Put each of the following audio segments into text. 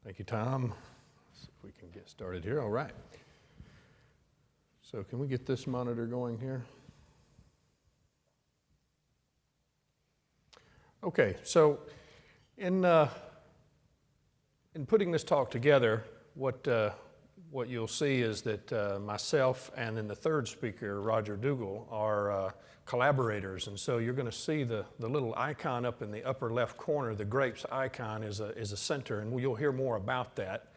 Thank you, Tom. Let's see if we can get started here. All right. So can we get this monitor going here? Okay, so in putting this talk together, what you'll see is that myself and then the third speaker, Roger Dougal, are collaborators. And so you're going to see the little icon up in the upper left corner, the grapes icon is a center, and you'll hear more about that.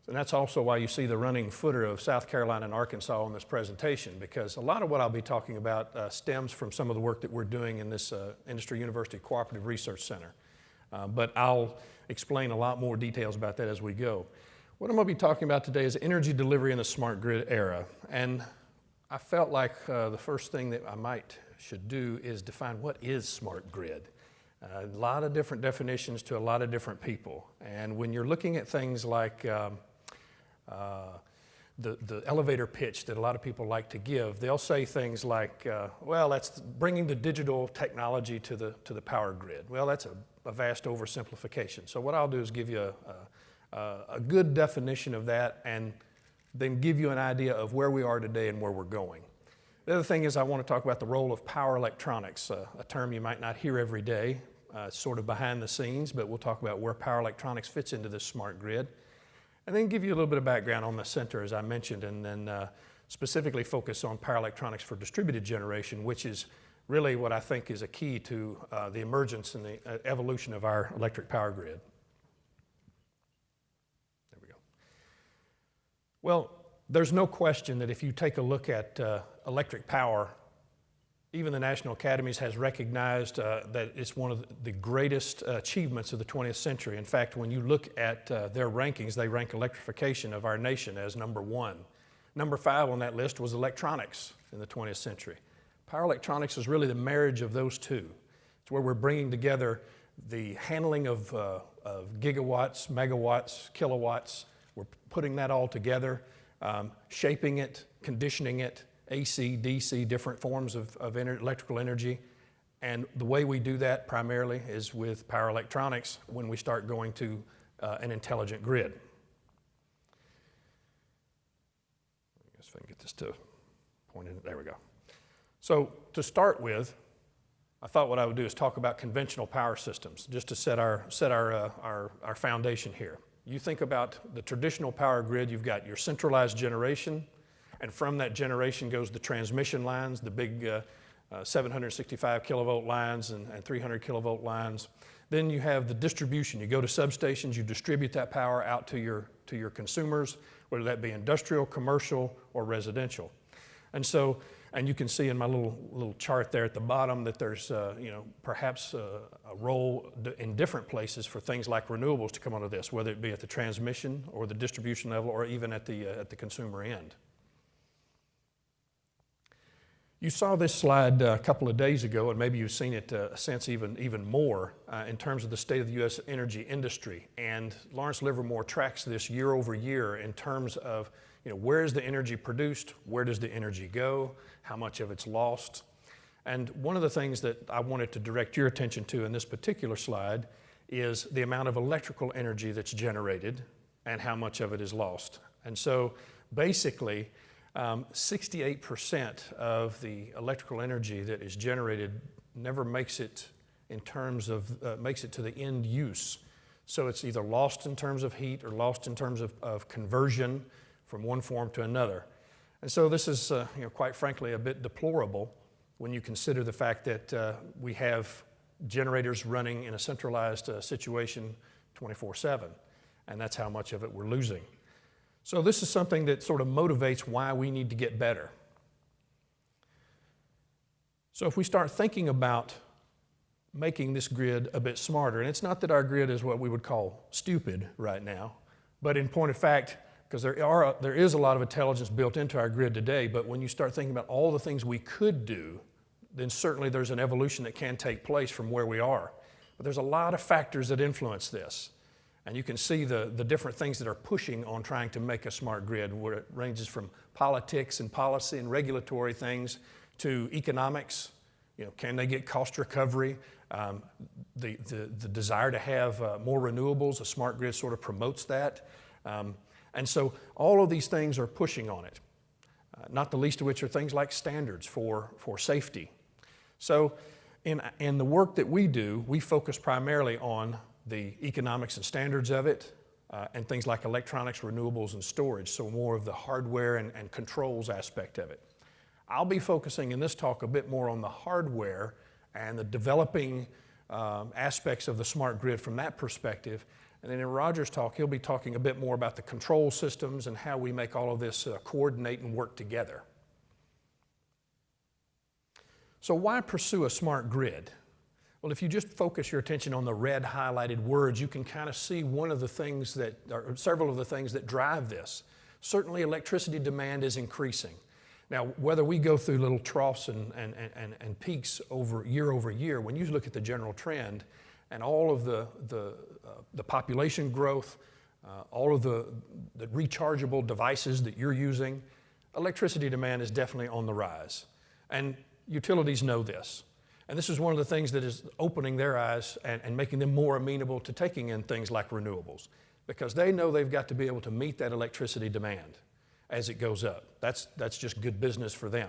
And that's also why you see the running footer of South Carolina and Arkansas on this presentation, because a lot of what I'll be talking about stems from some of the work that we're doing in this Industry University Cooperative Research Center. But I'll explain a lot more details about that as we go. What I'm going to be talking about today is energy delivery in the smart grid era. And I felt like the first thing that I should do is define what is smart grid. A lot of different definitions to a lot of different people. And when you're looking at things like the elevator pitch that a lot of people like to give, they'll say things like, well, that's bringing the digital technology to the power grid. Well, that's a vast oversimplification. So what I'll do is give you a good definition of that and then give you an idea of where we are today and where we're going. The other thing is I want to talk about the role of power electronics, a term you might not hear every day, sort of behind the scenes, but we'll talk about where power electronics fits into this smart grid. And then give you a little bit of background on the center, as I mentioned, and then specifically focus on power electronics for distributed generation, which is really what I think is a key to the emergence and the evolution of our electric power grid. There we go. Well, there's no question that if you take a look at electric power, even the National Academies has recognized that it's one of the greatest achievements of the 20th century. In fact, when you look at their rankings, they rank electrification of our nation as number 1. Number 5 on that list was electronics in the 20th century. Power electronics is really the marriage of those two. It's where we're bringing together the handling of gigawatts, megawatts, kilowatts. We're putting that all together, shaping it, conditioning it, AC, DC, different forms of electrical energy. And the way we do that primarily is with power electronics when we start going to an intelligent grid. I guess if I can get this to point in, there we go. So to start with, I thought what I would do is talk about conventional power systems, just to set our foundation here. You think about the traditional power grid, you've got your centralized generation, and from that generation goes the transmission lines, the big 765 kilovolt lines and 300 kilovolt lines. Then you have the distribution. You go to substations, you distribute that power out to your consumers, whether that be industrial, commercial, or residential. And you can see in my little chart there at the bottom that there's perhaps a role in different places for things like renewables to come onto this, whether it be at the transmission or the distribution level or even at the consumer end. You saw this slide a couple of days ago, and maybe you've seen it since even more in terms of the state of the U.S. energy industry. And Lawrence Livermore tracks this year over year in terms of where is the energy produced, where does the energy go, how much of it's lost. And one of the things that I wanted to direct your attention to in this particular slide is the amount of electrical energy that's generated and how much of it is lost. And so basically, 68% of the electrical energy that is generated never makes it in terms of, makes it to the end use. So it's either lost in terms of heat or lost in terms of conversion from one form to another. And so this is, quite frankly, a bit deplorable when you consider the fact that we have generators running in a centralized situation 24/7, and that's how much of it we're losing. So this is something that sort of motivates why we need to get better. So if we start thinking about making this grid a bit smarter, and it's not that our grid is what we would call stupid right now, but in point of fact, because there is a lot of intelligence built into our grid today, but when you start thinking about all the things we could do, then certainly there's an evolution that can take place from where we are. But there's a lot of factors that influence this. And you can see the different things that are pushing on trying to make a smart grid, where it ranges from politics and policy and regulatory things to economics, Can they get cost recovery? The desire to have more renewables, a smart grid sort of promotes that. And so all of these things are pushing on it, not the least of which are things like standards for safety. So in the work that we do, we focus primarily on the economics and standards of it, and things like electronics, renewables, and storage, so more of the hardware and controls aspect of it. I'll be focusing in this talk a bit more on the hardware and the developing aspects of the smart grid from that perspective. And then in Roger's talk, he'll be talking a bit more about the control systems and how we make all of this coordinate and work together. So why pursue a smart grid? Well, if you just focus your attention on the red highlighted words, you can kind of see one of the things that, or several of the things that drive this. Certainly electricity demand is increasing. Now, whether we go through little troughs and peaks over year, when you look at the general trend and all of the population growth, all of the rechargeable devices that you're using, electricity demand is definitely on the rise. And utilities know this. And this is one of the things that is opening their eyes and making them more amenable to taking in things like renewables, because they know they've got to be able to meet that electricity demand as it goes up. That's just good business for them.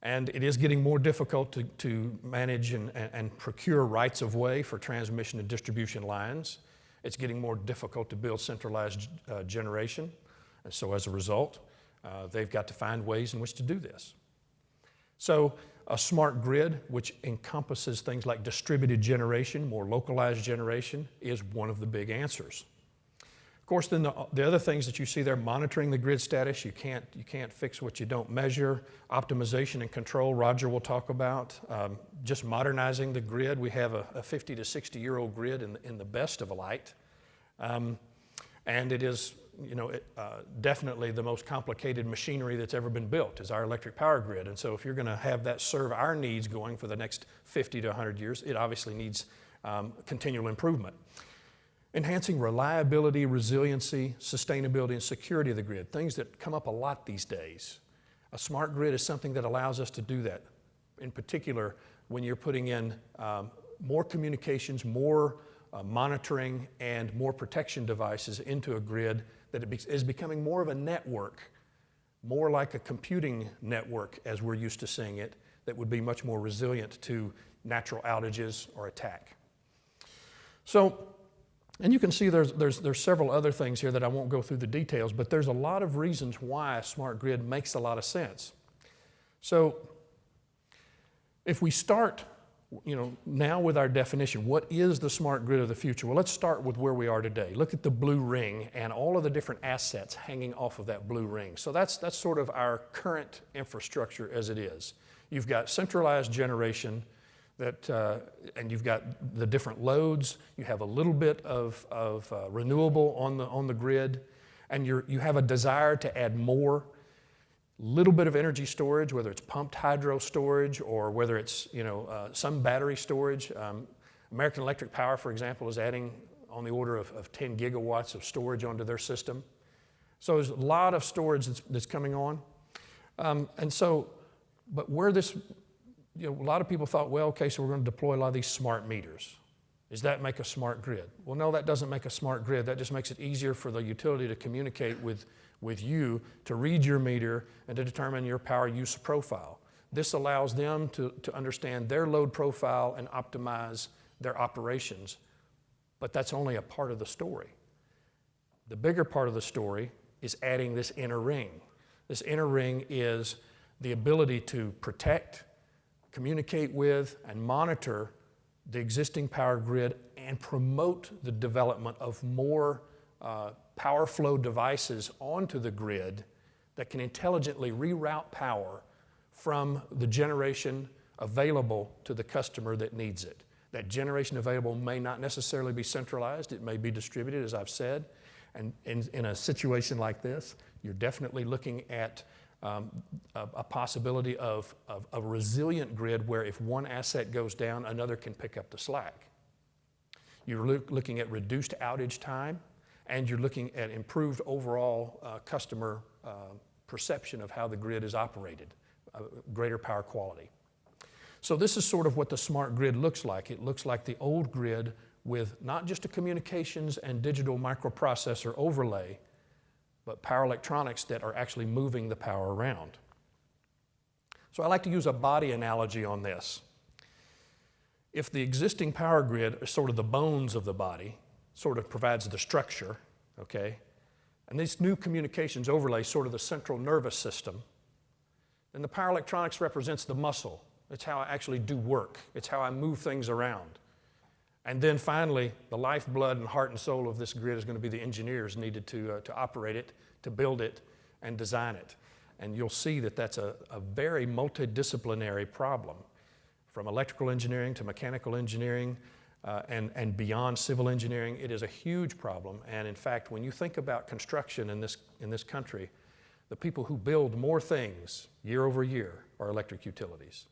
And it is getting more difficult to manage and procure rights of way for transmission and distribution lines. It's getting more difficult to build centralized generation. And so as a result, they've got to find ways in which to do this. So a smart grid, which encompasses things like distributed generation, more localized generation, is one of the big answers. Of course, then the other things that you see there, monitoring the grid status, you can't fix what you don't measure. Optimization and control, Roger will talk about. Just modernizing the grid. We have a 50 to 60-year-old grid in the best of light. And it is, definitely the most complicated machinery that's ever been built is our electric power grid. And so if you're going to have that serve our needs going for the next 50 to 100 years, it obviously needs continual improvement. Enhancing reliability, resiliency, sustainability, and security of the grid, things that come up a lot these days. A smart grid is something that allows us to do that. In particular, when you're putting in more communications, more monitoring, and more protection devices into a grid, that it is becoming more of a network, more like a computing network as we're used to seeing it, that would be much more resilient to natural outages or attack. So, and you can see there's several other things here that I won't go through the details, but there's a lot of reasons why a smart grid makes a lot of sense. So if we start, now with our definition, what is the smart grid of the future? Well, let's start with where we are today. Look at the blue ring and all of the different assets hanging off of that blue ring. So that's sort of our current infrastructure as it is. You've got centralized generation, and you've got the different loads. You have a little bit of renewable on the grid, and you have a desire to add more. Little bit of energy storage, whether it's pumped hydro storage or whether it's some battery storage. American Electric Power, for example, is adding on the order of 10 gigawatts of storage onto their system. So there's a lot of storage that's coming on, but where this. A lot of people thought, well, okay, so we're going to deploy a lot of these smart meters. Does that make a smart grid? Well, no, that doesn't make a smart grid. That just makes it easier for the utility to communicate with you, to read your meter and to determine your power use profile. This allows them to understand their load profile and optimize their operations. But that's only a part of the story. The bigger part of the story is adding this inner ring. This inner ring is the ability to protect, communicate with, and monitor the existing power grid and promote the development of more power flow devices onto the grid that can intelligently reroute power from the generation available to the customer that needs it. That generation available may not necessarily be centralized. It may be distributed, as I've said. And in a situation like this, you're definitely looking at a possibility of a resilient grid where if one asset goes down, another can pick up the slack. You're looking at reduced outage time, and you're looking at improved overall customer perception of how the grid is operated, greater power quality. So this is sort of what the smart grid looks like. It looks like the old grid with not just a communications and digital microprocessor overlay, but power electronics that are actually moving the power around. So I like to use a body analogy on this. If the existing power grid is sort of the bones of the body, sort of provides the structure, okay, and this new communications overlay is sort of the central nervous system, then the power electronics represents the muscle. It's how I actually do work. It's how I move things around. And then finally, the lifeblood and heart and soul of this grid is going to be the engineers needed to operate it, to build it, and design it. And you'll see that that's a very multidisciplinary problem, from electrical engineering to mechanical engineering and beyond civil engineering. It is a huge problem. And in fact, when you think about construction in this country, the people who build more things year over year are electric utilities.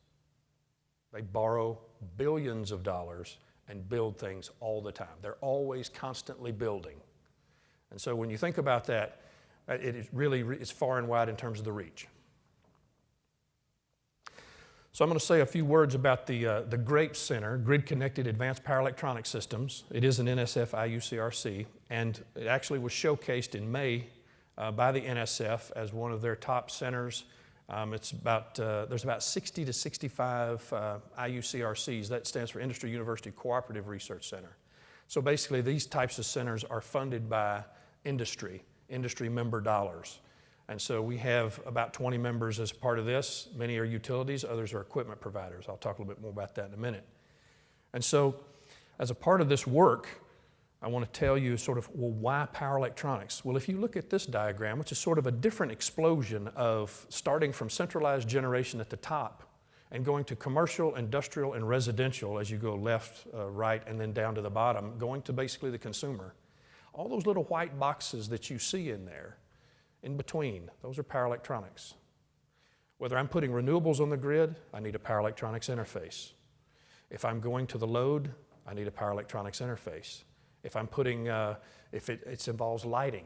They borrow billions of dollars and build things all the time. They're always constantly building. And so when you think about that, it is really is far and wide in terms of the reach. So I'm going to say a few words about the GRAPE Center, Grid Connected Advanced Power Electronic Systems. It is an NSF IUCRC, and it actually was showcased in May by the NSF as one of their top centers. There's about 60 to 65 IUCRCs. That stands for Industry University Cooperative Research Center. So basically, these types of centers are funded by industry member dollars. And so we have about 20 members as part of this. Many are utilities, others are equipment providers. I'll talk a little bit more about that in a minute. And so as a part of this work, I want to tell you sort of, well, why power electronics? Well, if you look at this diagram, which is sort of a different explosion of starting from centralized generation at the top and going to commercial, industrial, and residential as you go left, right, and then down to the bottom, going to basically the consumer. All those little white boxes that you see in there, in between, those are power electronics. Whether I'm putting renewables on the grid, I need a power electronics interface. If I'm going to the load, I need a power electronics interface. If I'm putting, if it involves lighting,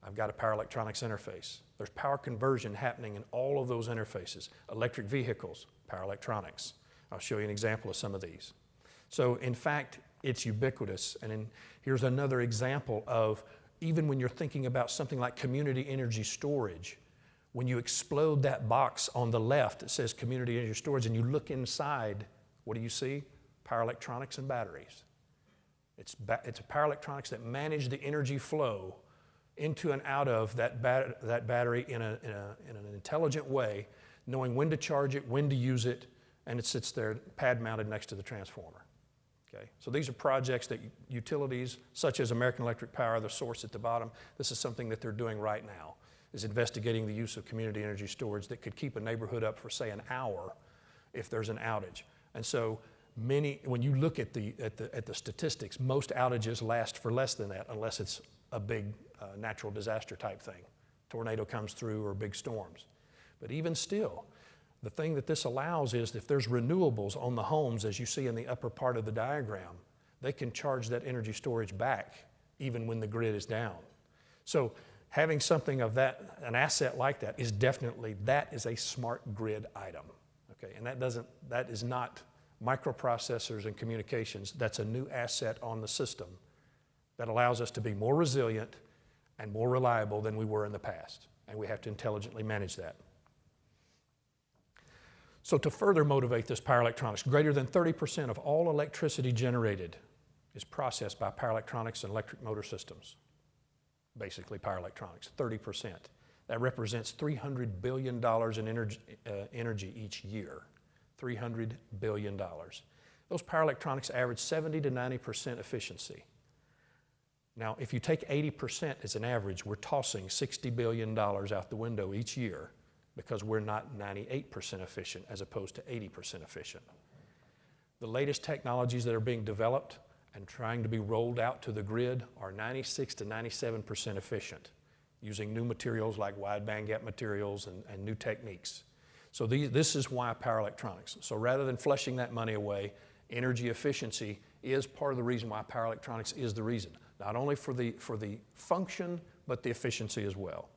I've got a power electronics interface. There's power conversion happening in all of those interfaces. Electric vehicles, power electronics. I'll show you an example of some of these. So in fact, it's ubiquitous. And here's another example of even when you're thinking about something like community energy storage, when you explode that box on the left that says community energy storage and you look inside, what do you see? Power electronics and batteries. It's power electronics that manage the energy flow into and out of that battery in an intelligent way, knowing when to charge it, when to use it, and it sits there pad mounted next to the transformer. Okay? So these are projects that utilities, such as American Electric Power, the source at the bottom, this is something that they're doing right now, is investigating the use of community energy storage that could keep a neighborhood up for, say, an hour if there's an outage. And so when you look at the statistics, most outages last for less than that unless it's a big natural disaster type thing. Tornado comes through or big storms. But even still, the thing that this allows is if there's renewables on the homes, as you see in the upper part of the diagram, they can charge that energy storage back even when the grid is down. So having something of that, an asset like that is definitely, that is a smart grid item. Okay, and that is not microprocessors and communications. That's a new asset on the system that allows us to be more resilient and more reliable than we were in the past. And we have to intelligently manage that. So to further motivate this power electronics, greater than 30% of all electricity generated is processed by power electronics and electric motor systems. Basically power electronics, 30%. That represents $300 billion in energy each year. $300 billion. Those power electronics average 70 to 90% efficiency. Now, if you take 80% as an average, we're tossing $60 billion out the window each year because we're not 98% efficient as opposed to 80% efficient. The latest technologies that are being developed and trying to be rolled out to the grid are 96 to 97% efficient, using new materials like wide bandgap materials and new techniques. So this is why power electronics. So rather than flushing that money away, energy efficiency is part of the reason why power electronics is the reason. Not only for the function, but the efficiency as well.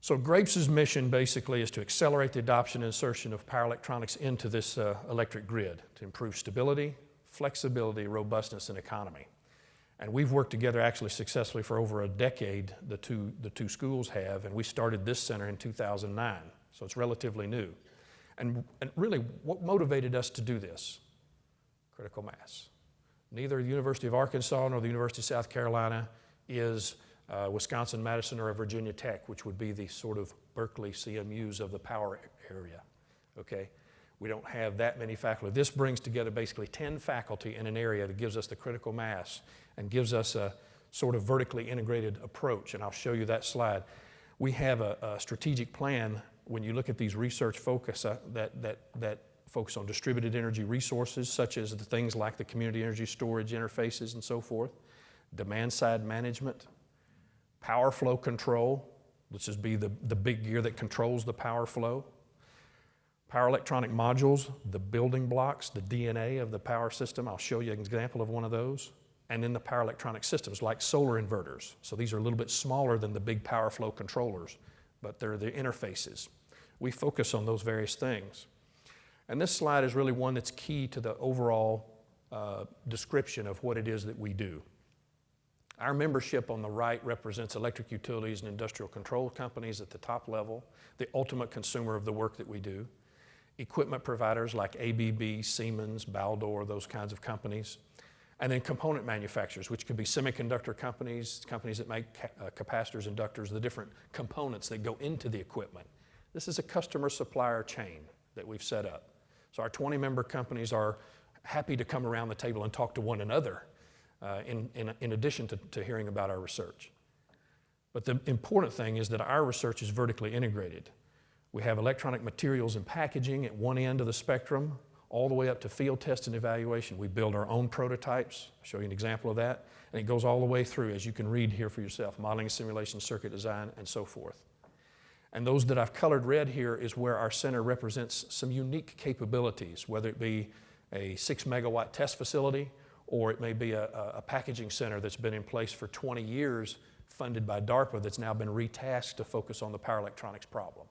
So GRAPE's mission basically is to accelerate the adoption and insertion of power electronics into this electric grid to improve stability, flexibility, robustness, and economy. And we've worked together actually successfully for over a decade, the two schools have, and we started this center in 2009, so it's relatively new. And really, what motivated us to do this? Critical mass. Neither the University of Arkansas nor the University of South Carolina is Wisconsin-Madison or a Virginia Tech, which would be the sort of Berkeley CMUs of the power area, okay? We don't have that many faculty. This brings together basically 10 faculty in an area that gives us the critical mass and gives us a sort of vertically integrated approach, and I'll show you that slide. We have a strategic plan when you look at these research focus that focus on distributed energy resources, such as the things like the community energy storage interfaces and so forth, demand side management, power flow control, which is the big gear that controls the power flow, power electronic modules, the building blocks, the DNA of the power system. I'll show you an example of one of those. And then the power electronic systems like solar inverters. So these are a little bit smaller than the big power flow controllers, but they're the interfaces. We focus on those various things. And this slide is really one that's key to the overall description of what it is that we do. Our membership on the right represents electric utilities and industrial control companies at the top level, the ultimate consumer of the work that we do. Equipment providers like ABB, Siemens, Baldor, those kinds of companies. And then component manufacturers, which could be semiconductor companies, companies that make capacitors, inductors, the different components that go into the equipment. This is a customer supplier chain that we've set up. So our 20-member companies are happy to come around the table and talk to one another in addition to hearing about our research. But the important thing is that our research is vertically integrated. We have electronic materials and packaging at one end of the spectrum, all the way up to field test and evaluation. We build our own prototypes. I'll show you an example of that. And it goes all the way through, as you can read here for yourself, modeling, simulation, circuit design, and so forth. And those that I've colored red here is where our center represents some unique capabilities, whether it be a 6-megawatt test facility, or it may be a packaging center that's been in place for 20 years, funded by DARPA, that's now been retasked to focus on the power electronics problem.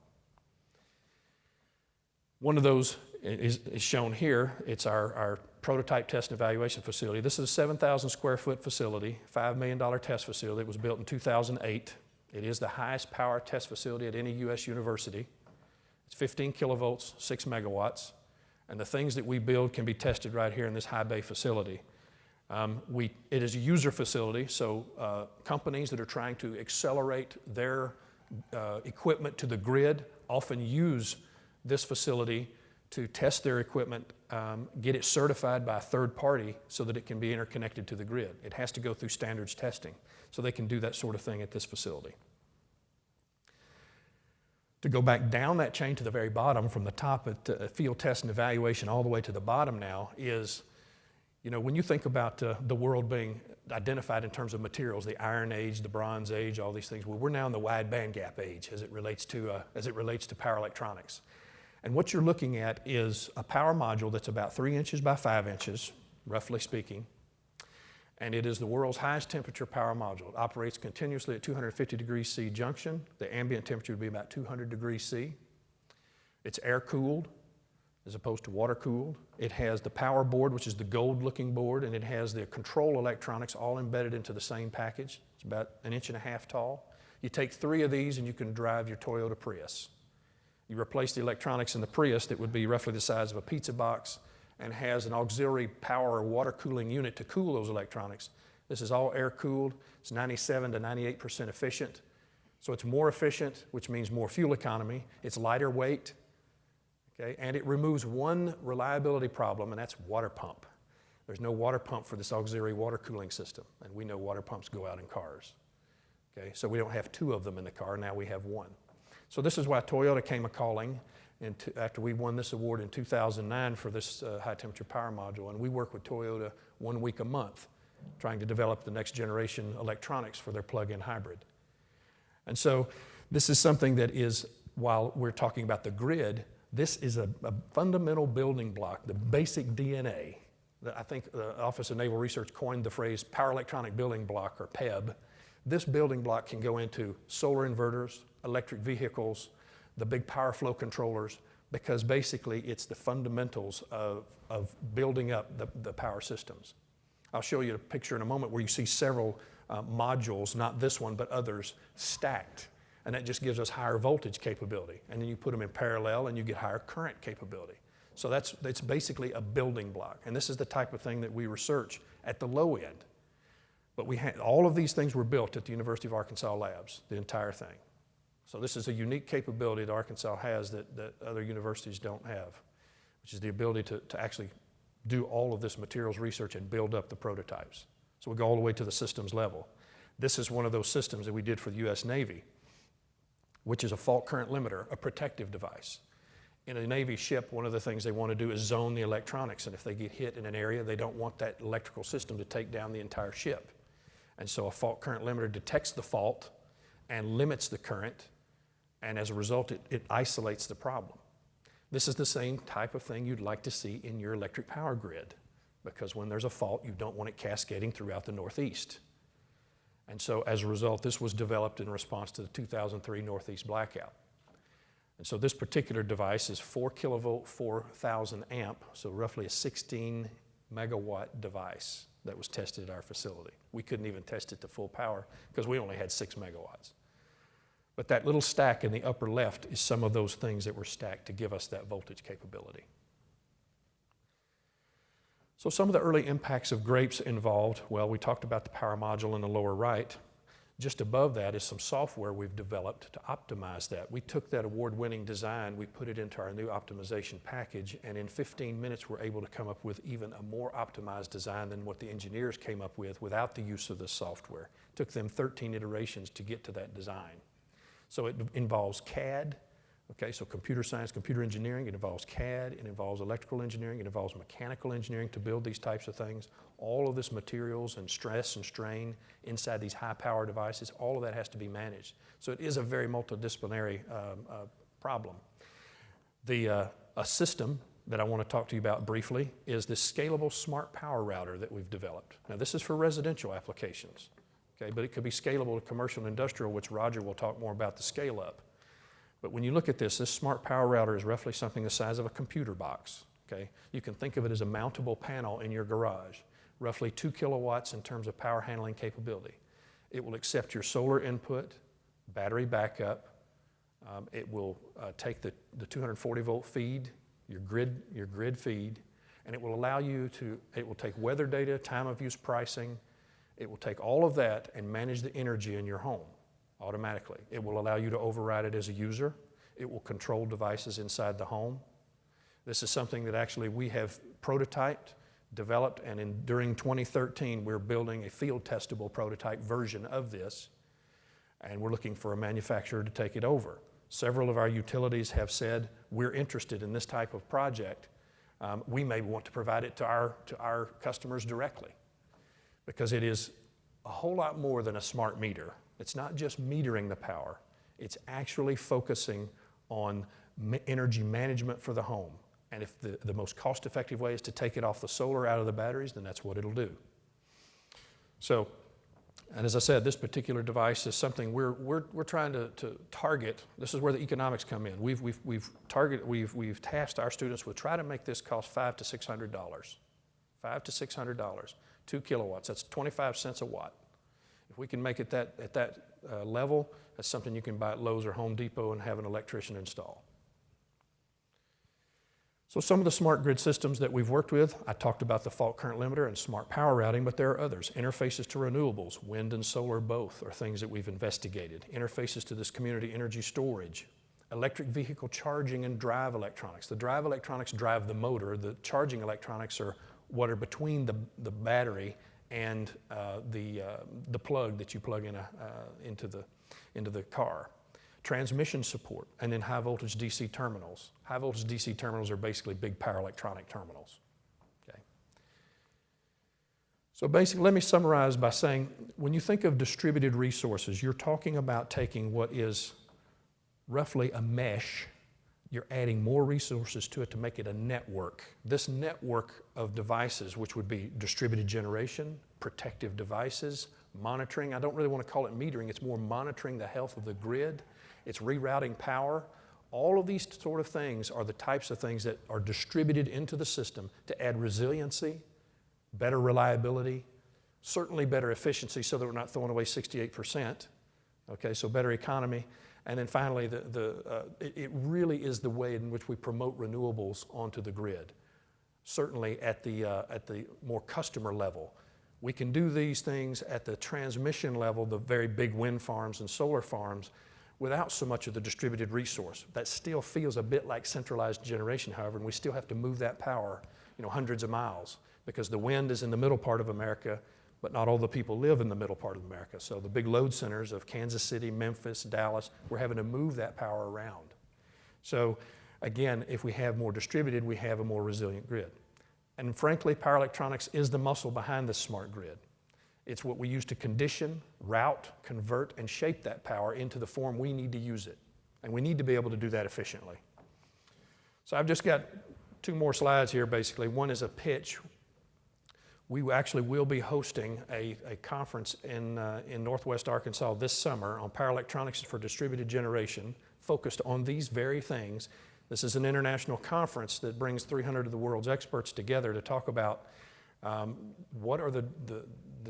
One of those is shown here. It's our prototype test and evaluation facility. This is a 7,000 square foot facility, $5 million test facility. It was built in 2008. It is the highest power test facility at any U.S. university. It's 15 kilovolts, 6 megawatts. And the things that we build can be tested right here in this high bay facility. It is a user facility, so companies that are trying to accelerate their equipment to the grid often use this facility to test their equipment, get it certified by a third party so that it can be interconnected to the grid. It has to go through standards testing, so they can do that sort of thing at this facility. To go back down that chain to the very bottom, from the top at field test and evaluation all the way to the bottom now is, you know, when you think about the world being identified in terms of materials, the Iron Age, the Bronze Age, all these things, well, we're now in the wide bandgap age as it relates to power electronics. And what you're looking at is a power module that's about 3 inches by 5 inches, roughly speaking. And it is the world's highest temperature power module. It operates continuously at 250 degrees C junction. The ambient temperature would be about 200 degrees C. It's air-cooled as opposed to water-cooled. It has the power board, which is the gold-looking board, and it has the control electronics all embedded into the same package. It's about 1.5 inches tall. You take 3 of these and you can drive your Toyota Prius. You replace the electronics in the Prius that would be roughly the size of a pizza box and has an auxiliary power or water cooling unit to cool those electronics. This is all air cooled. It's 97 to 98% efficient. So it's more efficient, which means more fuel economy. It's lighter weight, okay? And it removes one reliability problem, and that's water pump. There's no water pump for this auxiliary water cooling system, and we know water pumps go out in cars, okay? So we don't have 2 of them in the car, now we have 1. So this is why Toyota came a-calling after we won this award in 2009 for this high-temperature power module, and we work with Toyota 1 week a month trying to develop the next generation electronics for their plug-in hybrid. And so this is something that is, while we're talking about the grid, this is a fundamental building block, the basic DNA. I think the Office of Naval Research coined the phrase power electronic building block, or PEB, This building block can go into solar inverters, electric vehicles, the big power flow controllers, because basically it's the fundamentals of building up the power systems. I'll show you a picture in a moment where you see several modules, not this one, but others, stacked. And that just gives us higher voltage capability. And then you put them in parallel and you get higher current capability. So that's basically a building block. And this is the type of thing that we research at the low end. But all of these things were built at the University of Arkansas labs, the entire thing. So this is a unique capability that Arkansas has that other universities don't have, which is the ability to actually do all of this materials research and build up the prototypes. So we go all the way to the systems level. This is one of those systems that we did for the US Navy, which is a fault current limiter, a protective device. In a Navy ship, one of the things they want to do is zone the electronics, and if they get hit in an area, they don't want that electrical system to take down the entire ship. And so a fault current limiter detects the fault and limits the current, and as a result, it isolates the problem. This is the same type of thing you'd like to see in your electric power grid, because when there's a fault, you don't want it cascading throughout the Northeast. And so as a result, this was developed in response to the 2003 Northeast blackout. And so this particular device is 4 kilovolt, 4,000 amp, so roughly a 16 megawatt device that was tested at our facility. We couldn't even test it to full power because we only had 6 megawatts. But that little stack in the upper left is some of those things that were stacked to give us that voltage capability. So some of the early impacts of grapes involved, well, we talked about the power module in the lower right. Just above that is some software we've developed to optimize that. We took that award-winning design, we put it into our new optimization package, and in 15 minutes we're able to come up with even a more optimized design than what the engineers came up with without the use of this software. It took them 13 iterations to get to that design. So it involves CAD, okay, so computer science, computer engineering, it involves CAD, it involves electrical engineering, it involves mechanical engineering to build these types of things. All of this materials and stress and strain inside these high power devices, all of that has to be managed. So it is a very multidisciplinary problem. A system that I want to talk to you about briefly is this scalable smart power router that we've developed. Now this is for residential applications, okay, but it could be scalable to commercial and industrial, which Roger will talk more about the scale up. But when you look at this smart power router is roughly something the size of a computer box, okay? You can think of it as a mountable panel in your garage, roughly 2 kilowatts in terms of power handling capability. It will accept your solar input, battery backup. It will take the 240 volt feed, your grid feed, and it will allow you to, it will take weather data, time of use pricing. It will take all of that and manage the energy in your home automatically. It will allow you to override it as a user. It will control devices inside the home. This is something that actually we have prototyped, developed, and during 2013 we're building a field testable prototype version of this, and we're looking for a manufacturer to take it over. Several of our utilities have said we're interested in this type of project. We may want to provide it to our customers directly, because it is a whole lot more than a smart meter. It's not just metering the power, it's actually focusing on energy management for the home. And if the most cost-effective way is to take it off the solar out of the batteries, then that's what it'll do. So, and as I said, this particular device is something we're trying to target. This is where the economics come in. We've tasked our students with try to make this cost $500 to $600. $500 to $600, 2 kilowatts, that's 25 cents a watt. If we can make it at that level, that's something you can buy at Lowe's or Home Depot and have an electrician install. So some of the smart grid systems that we've worked with, I talked about the fault current limiter and smart power routing, but there are others. Interfaces to renewables, wind and solar both are things that we've investigated. Interfaces to this community energy storage, electric vehicle charging and drive electronics. The drive electronics drive the motor. The charging electronics are what are between the battery and the plug that you plug in into the car. Transmission support, and then high voltage DC terminals. High voltage DC terminals are basically big power electronic terminals. Okay. So basically, let me summarize by saying, when you think of distributed resources, you're talking about taking what is roughly a mesh, you're adding more resources to it to make it a network. This network of devices, which would be distributed generation, protective devices, monitoring. I don't really want to call it metering. It's more monitoring the health of the grid. It's rerouting power. All of these sort of things are the types of things that are distributed into the system to add resiliency, better reliability, certainly better efficiency so that we're not throwing away 68%. Okay, so better economy. And then finally, it really is the way in which we promote renewables onto the grid. Certainly at the more customer level. We can do these things at the transmission level, the very big wind farms and solar farms, without so much of the distributed resource. That still feels a bit like centralized generation, however, and we still have to move that power, hundreds of miles, because the wind is in the middle part of America, but not all the people live in the middle part of America. So the big load centers of Kansas City, Memphis, Dallas, we're having to move that power around. So again, if we have more distributed, we have a more resilient grid. And frankly, power electronics is the muscle behind this smart grid. It's what we use to condition, route, convert, and shape that power into the form we need to use it. And we need to be able to do that efficiently. So I've just got 2 more slides here, basically. One is a pitch. We actually will be hosting a conference in Northwest Arkansas this summer on power electronics for distributed generation, focused on these very things. This is an international conference that brings 300 of the world's experts together to talk about what are the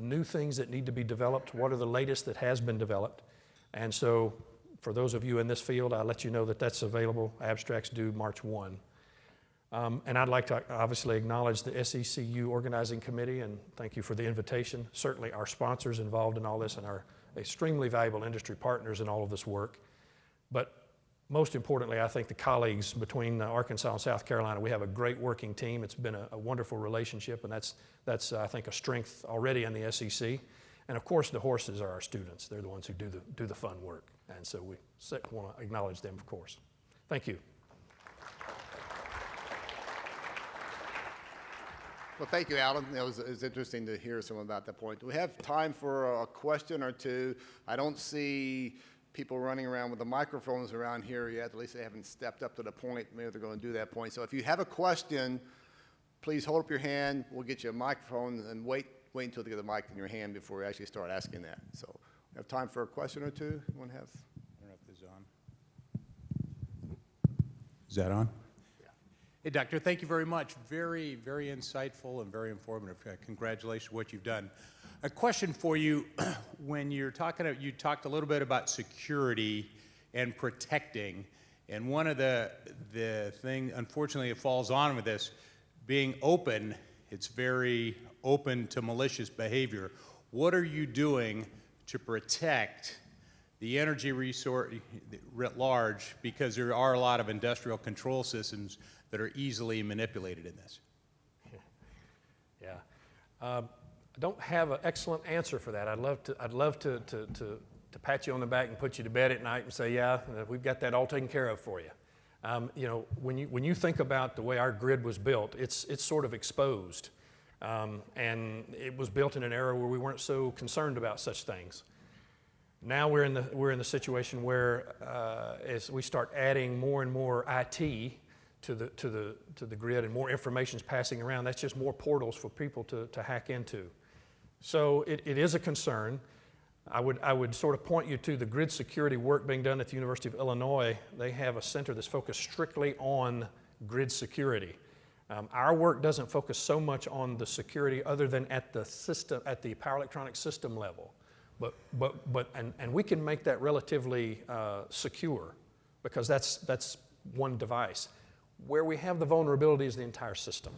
new things that need to be developed, what are the latest that has been developed. And so for those of you in this field, I'll let you know that that's available. Abstracts due March 1. And I'd like to obviously acknowledge the SECU Organizing Committee and thank you for the invitation. Certainly our sponsors involved in all this and our extremely valuable industry partners in all of this work. But most importantly, I think the colleagues between Arkansas and South Carolina, we have a great working team. It's been a wonderful relationship, and that's I think, a strength already in the SEC. And of course, the horses are our students. They're the ones who do the fun work. And so we want to acknowledge them, of course. Thank you. Well, thank you, Alan. It was interesting to hear some about that point. Do we have time for a question or two? I don't see people running around with the microphones around here yet. At least they haven't stepped up to the point. Maybe they're going to do that point. So if you have a question, please hold up your hand. We'll get you a microphone and wait until you get the mic in your hand before we actually start asking that. So we have time for a question or two. Anyone have? I don't know if this is on. Is that on? Hey, Doctor, thank you very much. Very, very insightful and very informative. Congratulations on what you've done. A question for you. When you're talking, you talked a little bit about security and protecting, and one of the thing, unfortunately, it falls on with this, being open, it's very open to malicious behavior. What are you doing to protect the energy resource writ large, because there are a lot of industrial control systems that are easily manipulated in this? Yeah. I don't have an excellent answer for that. I'd love to pat you on the back and put you to bed at night and say, yeah, we've got that all taken care of for you. When you think about the way our grid was built, it's sort of exposed. And it was built in an era where we weren't so concerned about such things. Now we're in the situation where as we start adding more and more IT to the grid and more information is passing around, that's just more portals for people to hack into. So it is a concern. I would sort of point you to the grid security work being done at the University of Illinois. They have a center that's focused strictly on grid security. Our work doesn't focus so much on the security other than at the power electronic system level. And we can make that relatively secure because that's one device. Where we have the vulnerability is the entire system.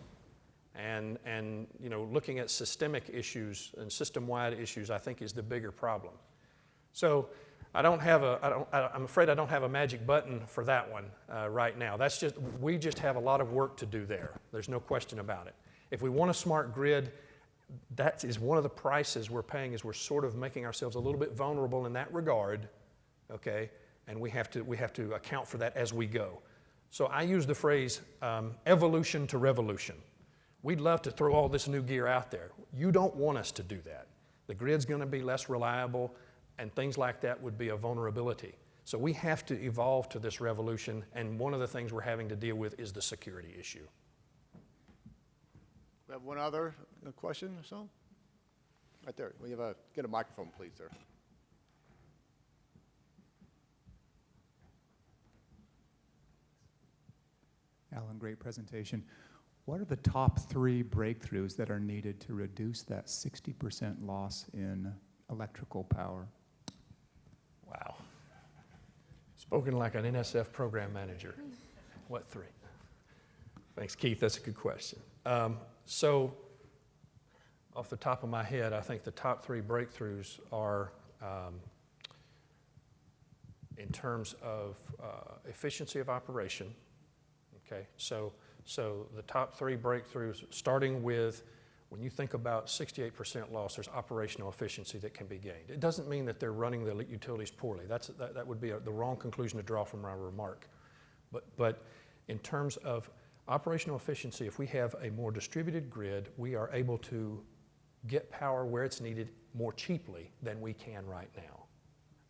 And looking at systemic issues and system-wide issues, I think, is the bigger problem. So I'm afraid I don't have a magic button for that one right now. We just have a lot of work to do there. There's no question about it. If we want a smart grid, that is one of the prices we're paying, is we're sort of making ourselves a little bit vulnerable in that regard, okay? And we have to account for that as we go. So I use the phrase evolution to revolution. We'd love to throw all this new gear out there. You don't want us to do that. The grid's going to be less reliable, and things like that would be a vulnerability. So we have to evolve to this revolution, and one of the things we're having to deal with is the security issue. We have one other question or so? Right there. We have get a microphone, please, sir. Alan, great presentation. What are the top 3 breakthroughs that are needed to reduce that 60% loss in electrical power? Wow. Spoken like an NSF program manager. What 3? Thanks, Keith. That's a good question. So, off the top of my head, I think the top 3 breakthroughs are in terms of efficiency of operation. Okay, so the top 3 breakthroughs, starting with when you think about 68% loss, there's operational efficiency that can be gained. It doesn't mean that they're running the utilities poorly. That would be the wrong conclusion to draw from my remark. But in terms of operational efficiency, if we have a more distributed grid, we are able to get power where it's needed more cheaply than we can right now.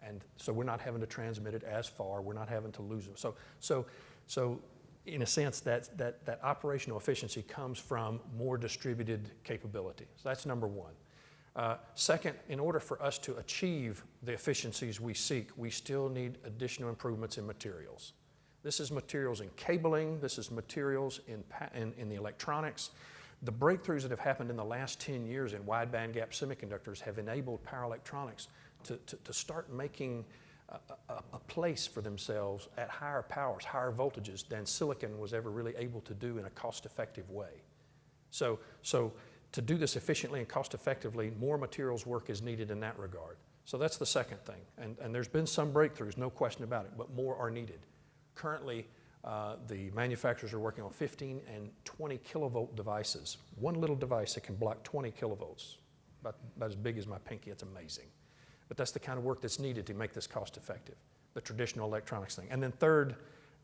And so we're not having to transmit it as far, we're not having to lose it. So in a sense, that operational efficiency comes from more distributed capability. So that's number 1. Second, in order for us to achieve the efficiencies we seek, we still need additional improvements in materials. This is materials in cabling, this is materials in the electronics. The breakthroughs that have happened in the last 10 years in wide bandgap semiconductors have enabled power electronics to start making a place for themselves at higher powers, higher voltages than silicon was ever really able to do in a cost-effective way. So to do this efficiently and cost-effectively, more materials work is needed in that regard. So that's the second thing. And there's been some breakthroughs, no question about it, but more are needed. Currently, the manufacturers are working on 15 and 20 kilovolt devices. One little device that can block 20 kilovolts, about as big as my pinky. It's amazing. But that's the kind of work that's needed to make this cost effective, the traditional electronics thing. And then third,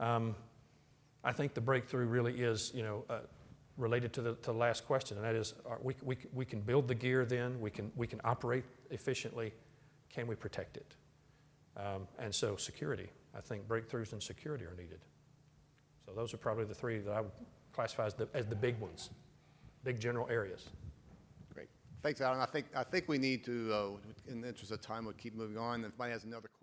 I think the breakthrough really is, related to the last question, and that is, we can build the gear then, we can operate efficiently, can we protect it? And so security, I think breakthroughs in security are needed. So those are probably the 3 that I would classify as the big ones, big general areas. Great. Thanks, Alan. I think we need to, in the interest of time, we'll keep moving on. If anybody has another question.